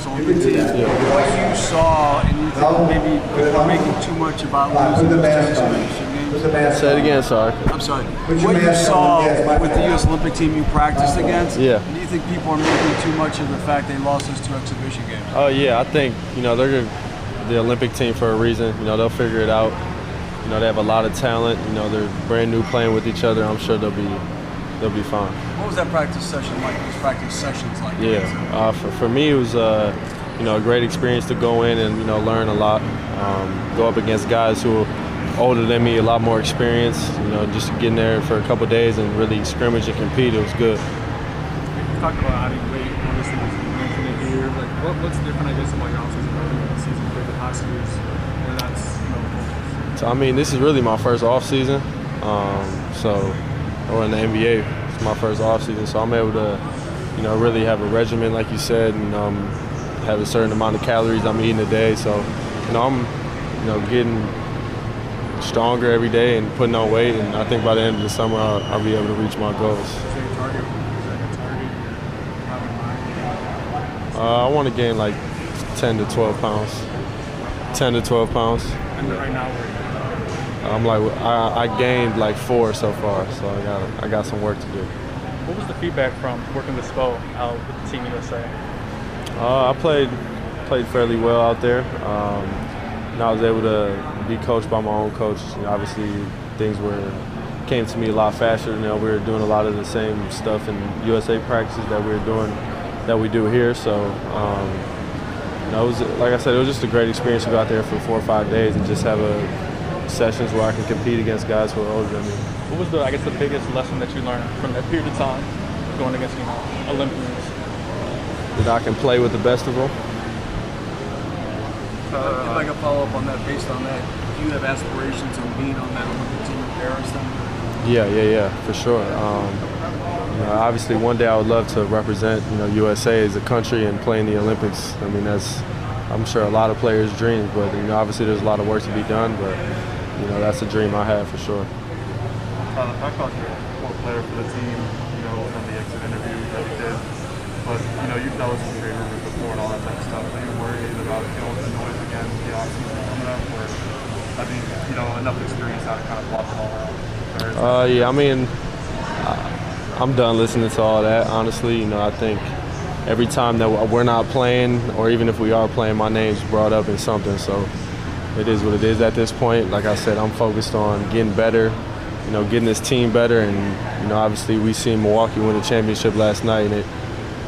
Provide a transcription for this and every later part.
U.S. Olympic team. What you saw, and you think maybe people are making too much about losing those championship games? Say it again, sorry. I'm sorry. What you saw with the U.S. Olympic team you practiced against, yeah. Do you think people are making too much of the fact they lost those 2 exhibition games? Oh, yeah. I think, they're the Olympic team for a reason. They'll figure it out. They have a lot of talent. They're brand new playing with each other. I'm sure they'll be fine. What was that practice session like? Those practice sessions like? Yeah. For me, it was a great experience to go in and learn a lot. Go up against guys who are older than me, a lot more experience. Just getting there for a couple of days and really scrimmage and compete. It was good. You talked about adding weight. Obviously, you mentioned it here. Like, what's different, I guess, about your offseason compared to the season for the past years? Where that's So, this is really my first off season. Or in the NBA, it's my first off season, so I'm able to, really have a regimen, like you said, and have a certain amount of calories I'm eating a day. So, I'm, getting stronger every day and putting on weight, and I think by the end of the summer I'll be able to reach my goals. Is there a target you have in mind? I want to gain like 10 to 12 pounds. 10 to 12 pounds. And right now, I gained like 4 so far, so I got some work to do. What was the feedback from working with Spo out with Team USA? I played fairly well out there. I was able to be coached by my own coach. Obviously, things came to me a lot faster. We were doing a lot of the same stuff in USA practices that we do here. So, it was, like I said, it was just a great experience to go out there for 4 or 5 days and just have sessions where I can compete against guys who are older than me. What was the biggest lesson that you learned from that period of time going against Olympians? That I can play with the best of them. If I could follow up on that, based on that, do you have aspirations of being on that Olympic team in Paris then? Yeah, for sure. Obviously, one day I would love to represent, USA as a country and play in the Olympics. That's, I'm sure, a lot of players' dreams, but obviously there's a lot of work to be done. But that's a dream I have for sure. Talk about your core player for the team, on the exit interview that you did. But you've dealt with some injury rumors before and all that type of stuff. Are you worried about dealing with the noise again the offseason coming up, or enough experience how to kind of block it all out? I'm done listening to all that. Honestly, I think every time that we're not playing, or even if we are playing, my name's brought up in something. So it is what it is at this point. Like I said, I'm focused on getting better, getting this team better. And, obviously we seen Milwaukee win the championship last night, and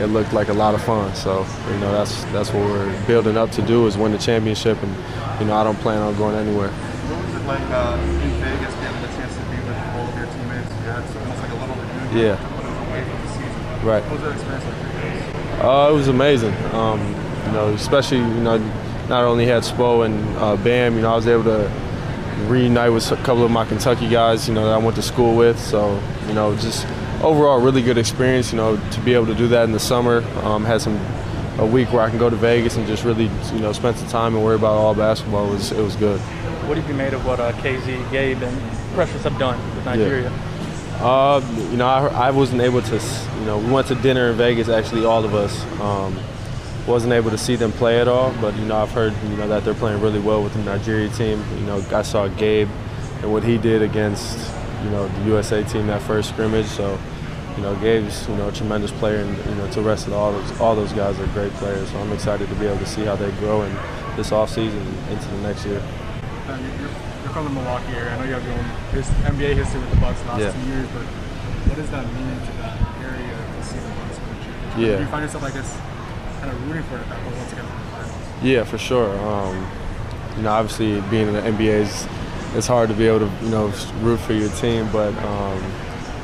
it looked like a lot of fun. So, that's what we're building up to do, is win the championship. And, I don't plan on going anywhere. What was it like in Vegas getting the chance to be with all of your teammates? You had almost like a little reunion. Yeah. But it was away from the season. Right. What was that experience like for you guys? It was amazing. Especially, not only had Spo and Bam, I was able to reunite with a couple of my Kentucky guys, that I went to school with. So, just overall really good experience, to be able to do that in the summer. Had a week where I can go to Vegas and just really, spend some time and worry about all basketball. It was good. What have you made of what KZ, Gabe, and Precious have done with Nigeria? Yeah. I wasn't able to, we went to dinner in Vegas, actually, all of us. Wasn't able to see them play at all, but, I've heard, that they're playing really well with the Nigeria team. I saw Gabe and what he did against, the USA team that first scrimmage. So, Gabe's, a tremendous player, and, to the rest of all those guys are great players. So I'm excited to be able to see how they grow in this offseason into the next year. You're from the Milwaukee area. I know you have your own NBA history with the Bucks the last 2 years, but what does that mean to that area to see the Bucks win a championship? Yeah. Do you find yourself, I guess, kind of rooting for it at once again in the finals? Yeah, for sure. Obviously being in the NBA it's hard to be able to, root for your team, but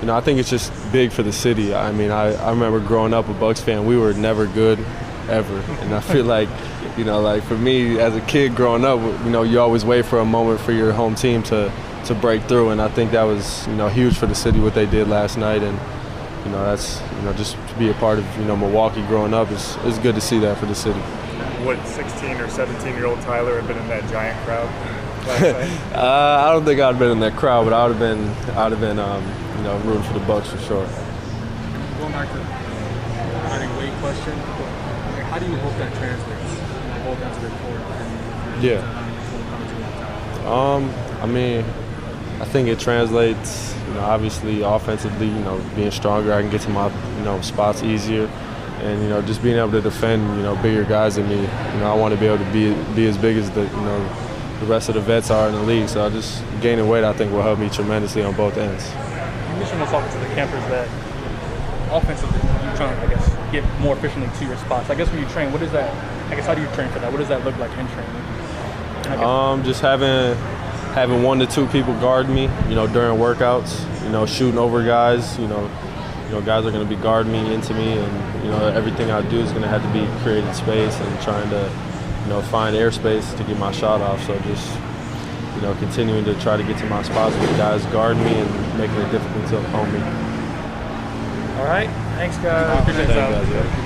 I think it's just big for the city. I remember growing up a Bucks fan, we were never good ever, and I feel like, for me as a kid growing up, you always wait for a moment for your home team to break through, and I think that was, huge for the city what they did last night, and that's, just to be a part of, Milwaukee growing up is good to see that for the city. Would 16 or 17-year-old Tyler have been in that giant crowd last night? I don't think I'd have been in that crowd, but I'd have been rooting for the Bucks for sure. Going back to the adding weight question, how do you hope that translates, both ends of the court and Yeah. I mean, I think it translates, obviously offensively, being stronger, I can get to my, spots easier. And, just being able to defend, bigger guys than me. I want to be able to be as big as the rest of the vets are in the league. So just gaining weight, I think, will help me tremendously on both ends. You mentioned this talking to the campers that offensively you're trying to, get more efficiently to your spots. I guess when you train, what is that? How do you train for that? What does that look like in training? Just having 1 to 2 people guard me, during workouts, shooting over guys, guys are going to be guarding me into me, and, everything I do is going to have to be creating space and trying to, find airspace to get my shot off. So just, continuing to try to get to my spots with guys guarding me and making it difficult to opponent me. All right. Thanks, guys. Appreciate Thanks, guys. Yeah.